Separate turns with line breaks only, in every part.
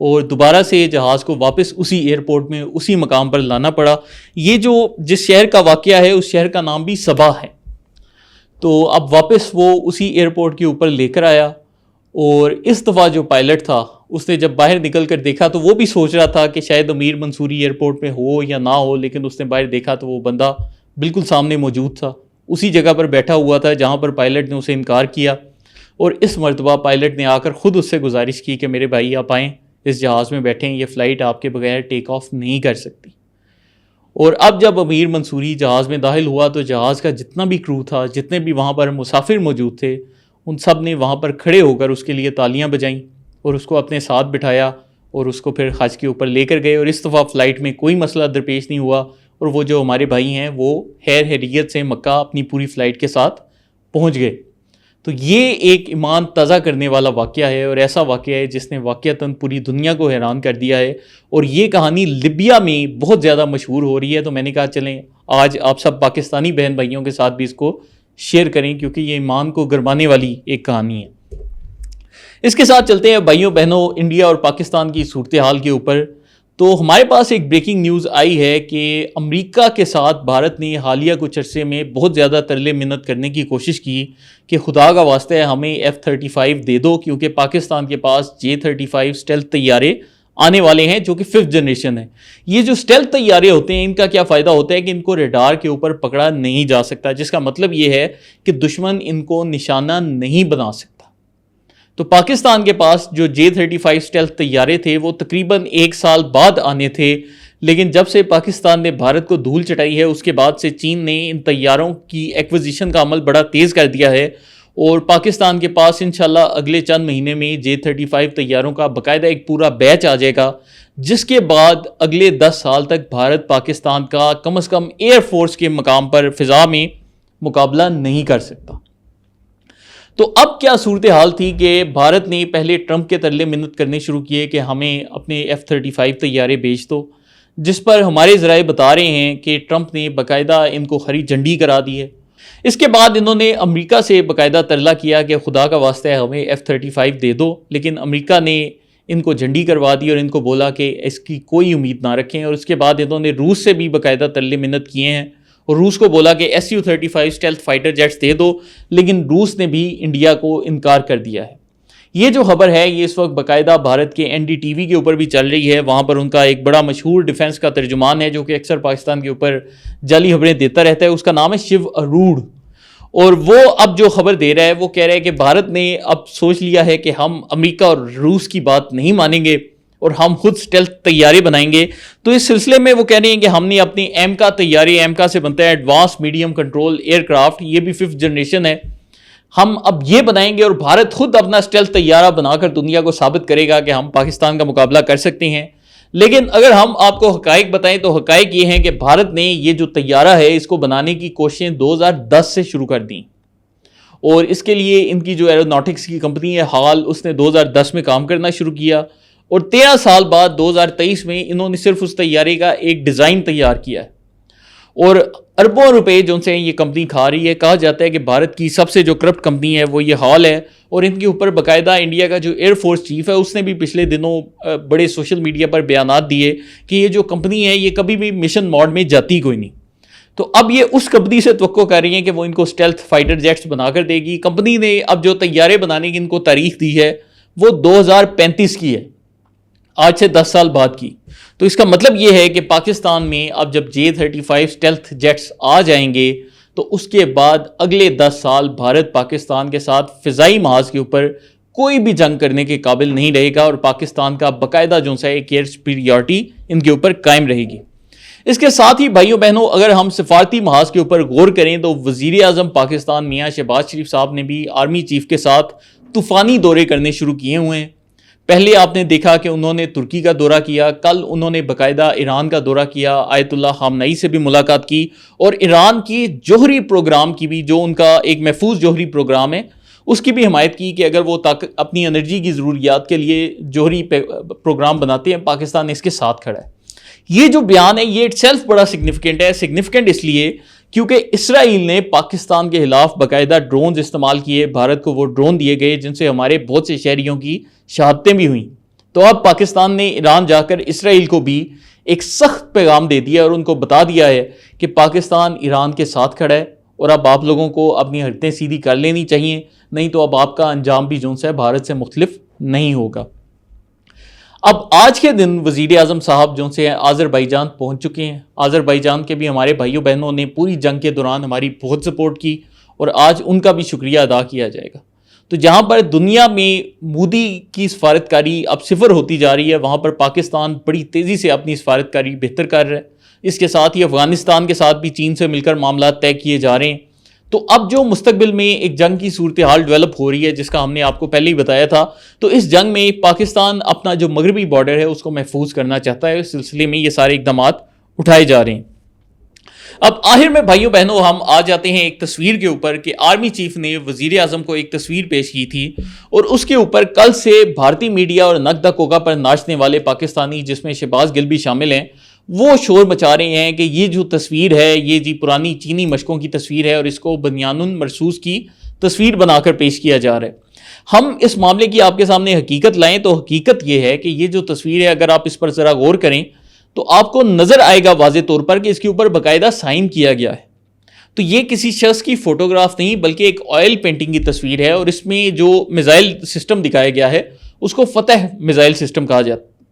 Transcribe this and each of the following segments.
اور دوبارہ سے جہاز کو واپس اسی ایئرپورٹ میں اسی مقام پر لانا پڑا. یہ جو جس شہر کا واقعہ ہے اس شہر کا نام بھی صبا ہے. تو اب واپس وہ اسی ایئرپورٹ کے اوپر لے کر آیا, اور اس دفعہ جو پائلٹ تھا اس نے جب باہر نکل کر دیکھا تو وہ بھی سوچ رہا تھا کہ شاید امیر منصوری ایئرپورٹ میں ہو یا نہ ہو, لیکن اس نے باہر دیکھا تو وہ بندہ بالکل سامنے موجود تھا, اسی جگہ پر بیٹھا ہوا تھا جہاں پر پائلٹ نے اسے انکار کیا. اور اس مرتبہ پائلٹ نے آ کر خود اس سے گزارش کی کہ میرے بھائی آپ آئیں, اس جہاز میں بیٹھیں, یہ فلائٹ آپ کے بغیر ٹیک آف نہیں کر سکتی. اور اب جب امیر منصوری جہاز میں داخل ہوا تو جہاز کا جتنا بھی کرو تھا, جتنے بھی وہاں پر مسافر موجود تھے, ان سب نے وہاں پر کھڑے ہو کر اس کے لیے تالیاں بجائیں اور اس کو اپنے ساتھ بٹھایا اور اس کو پھر حج کے اوپر لے کر گئے. اور اس دفعہ فلائٹ میں کوئی مسئلہ درپیش نہیں ہوا, اور وہ جو ہمارے بھائی ہیں وہ خیر خیریت سے مکہ اپنی پوری فلائٹ کے ساتھ پہنچ گئے. تو یہ ایک ایمان تازہ کرنے والا واقعہ ہے, اور ایسا واقعہ ہے جس نے واقعتاً پوری دنیا کو حیران کر دیا ہے. اور یہ کہانی لیبیا میں بہت زیادہ مشہور ہو رہی ہے, تو میں نے کہا چلیں آج آپ سب پاکستانی بہن بھائیوں کے ساتھ بھی اس کو شیئر کریں, کیونکہ یہ ایمان کو گرمانے والی ایک کہانی ہے. اس کے ساتھ چلتے ہیں بھائیوں بہنوں انڈیا اور پاکستان کی صورتحال کے اوپر. تو ہمارے پاس ایک بریکنگ نیوز آئی ہے کہ امریکہ کے ساتھ بھارت نے حالیہ کچھ عرصے میں بہت زیادہ ترلے منت کرنے کی کوشش کی کہ خدا کا واسطہ ہے ہمیں F-35 دے دو, کیونکہ پاکستان کے پاس J-35 اسٹیلتھ طیارے آنے والے ہیں جو کہ 5th جنریشن ہے. یہ جو اسٹیلتھ طیارے ہوتے ہیں ان کا کیا فائدہ ہوتا ہے کہ ان کو ریڈار کے اوپر پکڑا نہیں جا سکتا, جس کا مطلب یہ ہے کہ دشمن ان کو نشانہ نہیں بنا سکتا. تو پاکستان کے پاس جو J-35 اسٹیلتھ طیارے تھے وہ تقریباً 1 سال بعد آنے تھے, لیکن جب سے پاکستان نے بھارت کو دھول چٹائی ہے اس کے بعد سے چین نے ان طیاروں کی ایکوزیشن کا عمل بڑا تیز کر دیا ہے, اور پاکستان کے پاس انشاءاللہ اگلے چند مہینے میں J-35 طیاروں کا باقاعدہ ایک پورا بیچ آ جائے گا, جس کے بعد اگلے 10 سال تک بھارت پاکستان کا کم از کم ایئر فورس کے مقام پر فضا میں مقابلہ نہیں کر سکتا. تو اب کیا صورتحال تھی کہ بھارت نے پہلے ٹرمپ کے ترلے منت کرنے شروع کیے کہ ہمیں اپنے F-35 طیارے بیچ دو, جس پر ہمارے ذرائع بتا رہے ہیں کہ ٹرمپ نے باقاعدہ ان کو ہری جھنڈی کرا دی ہے. اس کے بعد انہوں نے امریکہ سے باقاعدہ ترلا کیا کہ خدا کا واسطہ ہے ہمیں F-35 دے دو, لیکن امریکہ نے ان کو جھنڈی کروا دی اور ان کو بولا کہ اس کی کوئی امید نہ رکھیں. اور اس کے بعد انہوں نے روس سے بھی باقاعدہ ترلے منت کیے ہیں, اور روس کو بولا کہ Su-35 اسٹیلتھ فائٹر جیٹس دے دو, لیکن روس نے بھی انڈیا کو انکار کر دیا ہے. یہ جو خبر ہے یہ اس وقت باقاعدہ بھارت کے NDTV کے اوپر بھی چل رہی ہے. وہاں پر ان کا ایک بڑا مشہور ڈیفنس کا ترجمان ہے جو کہ اکثر پاکستان کے اوپر جعلی خبریں دیتا رہتا ہے, اس کا نام ہے شیو اروڑ. اور وہ اب جو خبر دے رہا ہے وہ کہہ رہا ہے کہ بھارت نے اب سوچ لیا ہے کہ ہم امریکہ اور روس کی بات نہیں مانیں گے اور ہم خود اسٹیلتھ طیارے بنائیں گے. تو اس سلسلے میں وہ کہہ رہے ہیں کہ ہم نے اپنی ایمکا طیارے, ایمکا سے بنتا ہے advance medium control aircraft, یہ بھی 5th جنریشن ہے, ہم اب یہ بنائیں گے اور بھارت خود اپنا اسٹیلتھ طیارہ بنا کر دنیا کو ثابت کرے گا کہ ہم پاکستان کا مقابلہ کر سکتے ہیں. لیکن اگر ہم آپ کو حقائق بتائیں تو حقائق یہ ہیں کہ بھارت نے یہ جو طیارہ ہے اس کو بنانے کی کوششیں 2010 سے شروع کر دیں, اور اس کے لیے ان کی جو ایروناٹکس کی کمپنی ہے ہال, اس نے 2010 میں کام کرنا شروع کیا, اور 13 سال بعد 2023 میں انہوں نے صرف اس طیارے کا ایک ڈیزائن تیار کیا ہے, اور اربوں روپے جو ان سے یہ کمپنی کھا رہی ہے. کہا جاتا ہے کہ بھارت کی سب سے جو کرپٹ کمپنی ہے وہ یہ ہال ہے, اور ان کے اوپر باقاعدہ انڈیا کا جو ایئر فورس چیف ہے اس نے بھی پچھلے دنوں بڑے سوشل میڈیا پر بیانات دیے کہ یہ جو کمپنی ہے یہ کبھی بھی مشن موڈ میں جاتی کوئی نہیں. تو اب یہ اس کمپنی سے توقع کر رہی ہیں کہ وہ ان کو اسٹیلتھ فائٹر جیٹس بنا کر دے گی. کمپنی نے اب جو طیارے بنانے کی ان کو تاریخ دی ہے وہ 2035 کی ہے, آج سے 10 سال بعد کی. تو اس کا مطلب یہ ہے کہ پاکستان میں اب جب J-35 اسٹیلتھ جیٹس آ جائیں گے تو اس کے بعد اگلے 10 سال بھارت پاکستان کے ساتھ فضائی محاذ کے اوپر کوئی بھی جنگ کرنے کے قابل نہیں رہے گا, اور پاکستان کا باقاعدہ جو سا ایک ایئر سپیریورٹی ان کے اوپر قائم رہے گی. اس کے ساتھ ہی بھائیوں بہنوں اگر ہم سفارتی محاذ کے اوپر غور کریں تو وزیر اعظم پاکستان میاں شہباز شریف صاحب نے بھی آرمی چیف کے ساتھ طوفانی دورے کرنے شروع کیے ہوئے ہیں. پہلے آپ نے دیکھا کہ انہوں نے ترکی کا دورہ کیا, کل انہوں نے باقاعدہ ایران کا دورہ کیا, آیت اللہ خامنئی سے بھی ملاقات کی, اور ایران کی جوہری پروگرام کی بھی, جو ان کا ایک محفوظ جوہری پروگرام ہے, اس کی بھی حمایت کی کہ اگر وہ اپنی انرجی کی ضروریات کے لیے جوہری پروگرام بناتے ہیں پاکستان اس کے ساتھ کھڑا ہے. یہ جو بیان ہے یہ اٹ سیلف بڑا سگنیفیکنٹ ہے. سگنیفیکنٹ اس لیے کیونکہ اسرائیل نے پاکستان کے خلاف باقاعدہ ڈرونز استعمال کیے, بھارت کو وہ ڈرون دیے گئے جن سے ہمارے بہت سے شہریوں کی شہادتیں بھی ہوئیں. تو اب پاکستان نے ایران جا کر اسرائیل کو بھی ایک سخت پیغام دے دیا اور ان کو بتا دیا ہے کہ پاکستان ایران کے ساتھ کھڑا ہے اور اب آپ لوگوں کو اپنی حرکتیں سیدھی کر لینی چاہیے، نہیں تو اب آپ کا انجام بھی جون سے بھارت سے مختلف نہیں ہوگا۔ اب آج کے دن وزیر اعظم صاحب جو سے آذربائیجان پہنچ چکے ہیں۔ آذربائیجان کے بھی ہمارے بھائیوں بہنوں نے پوری جنگ کے دوران ہماری بہت سپورٹ کی اور آج ان کا بھی شکریہ ادا کیا جائے گا۔ تو جہاں پر دنیا میں مودی کی سفارتکاری اب صفر ہوتی جا رہی ہے، وہاں پر پاکستان بڑی تیزی سے اپنی سفارتکاری بہتر کر رہا ہے۔ اس کے ساتھ ہی افغانستان کے ساتھ بھی چین سے مل کر معاملات طے کیے جا رہے ہیں۔ تو اب جو مستقبل میں ایک جنگ کی صورتحال ڈیولپ ہو رہی ہے، جس کا ہم نے آپ کو پہلے ہی بتایا تھا، تو اس جنگ میں پاکستان اپنا جو مغربی بارڈر ہے اس کو محفوظ کرنا چاہتا ہے۔ اس سلسلے میں یہ سارے اقدامات اٹھائے جا رہے ہیں۔ اب آخر میں بھائیوں بہنوں ہم آ جاتے ہیں ایک تصویر کے اوپر کہ آرمی چیف نے وزیر اعظم کو ایک تصویر پیش کی تھی اور اس کے اوپر کل سے بھارتی میڈیا اور نقدہ کوکا پر ناچنے والے پاکستانی، جس میں شہباز گل بھی شامل ہیں، وہ شور مچا رہے ہیں کہ یہ جو تصویر ہے یہ جی پرانی چینی مشقوں کی تصویر ہے اور اس کو بنیان مرصوص کی تصویر بنا کر پیش کیا جا رہا ہے۔ ہم اس معاملے کی آپ کے سامنے حقیقت لائیں تو حقیقت یہ ہے کہ یہ جو تصویر ہے، اگر آپ اس پر ذرا غور کریں تو آپ کو نظر آئے گا واضح طور پر کہ اس کے اوپر باقاعدہ سائن کیا گیا ہے۔ تو یہ کسی شخص کی فوٹوگراف نہیں بلکہ ایک آئل پینٹنگ کی تصویر ہے، اور اس میں جو میزائل سسٹم دکھایا گیا ہے اس کو فتح میزائل سسٹم کہا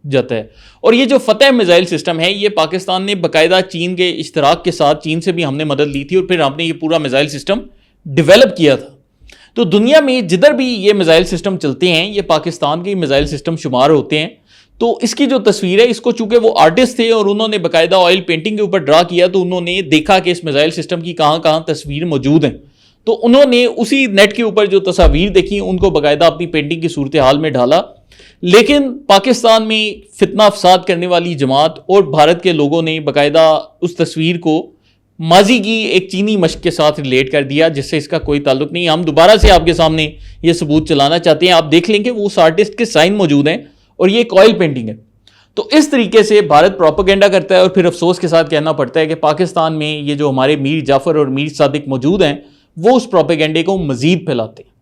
جاتا ہے۔ اور یہ جو فتح میزائل سسٹم ہے یہ پاکستان نے باقاعدہ چین کے اشتراک کے ساتھ، چین سے بھی ہم نے مدد لی تھی اور پھر ہم نے یہ پورا میزائل سسٹم ڈیولپ کیا تھا۔ تو دنیا میں جدھر بھی یہ میزائل سسٹم چلتے ہیں یہ پاکستان کے میزائل سسٹم شمار ہوتے ہیں۔ تو اس کی جو تصویر ہے اس کو چونکہ وہ آرٹسٹ تھے اور انہوں نے باقاعدہ آئل پینٹنگ کے اوپر ڈرا کیا، تو انہوں نے دیکھا کہ اس میزائل سسٹم کی کہاں کہاں تصویر موجود ہیں، تو انہوں نے اسی نیٹ کے اوپر جو تصاویر دیکھی ان کو باقاعدہ اپنی پینٹنگ کی صورتحال میں ڈالا۔ لیکن پاکستان میں فتنہ فساد کرنے والی جماعت اور بھارت کے لوگوں نے باقاعدہ اس تصویر کو ماضی کی ایک چینی مشق کے ساتھ ریلیٹ کر دیا، جس سے اس کا کوئی تعلق نہیں۔ ہم دوبارہ سے آپ کے سامنے یہ ثبوت چلانا چاہتے ہیں، آپ دیکھ لیں کہ وہ اس آرٹسٹ کے سائن موجود ہیں اور یہ ایک آئل پینٹنگ ہے۔ تو اس طریقے سے بھارت پروپیگنڈا کرتا ہے اور پھر افسوس کے ساتھ کہنا پڑتا ہے کہ پاکستان میں یہ جو ہمارے میر جعفر اور میر صادق موجود ہیں وہ اس پروپیگنڈے کو مزید پھیلاتے ہیں۔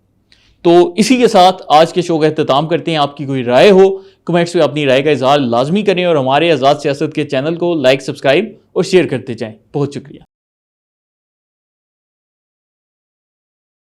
تو اسی کے ساتھ آج کے شو کا اختتام کرتے ہیں۔ آپ کی کوئی رائے ہو کمنٹس میں اپنی رائے کا اظہار لازمی کریں اور ہمارے آزاد سیاست کے چینل کو لائک، سبسکرائب اور شیئر کرتے جائیں۔ بہت شکریہ۔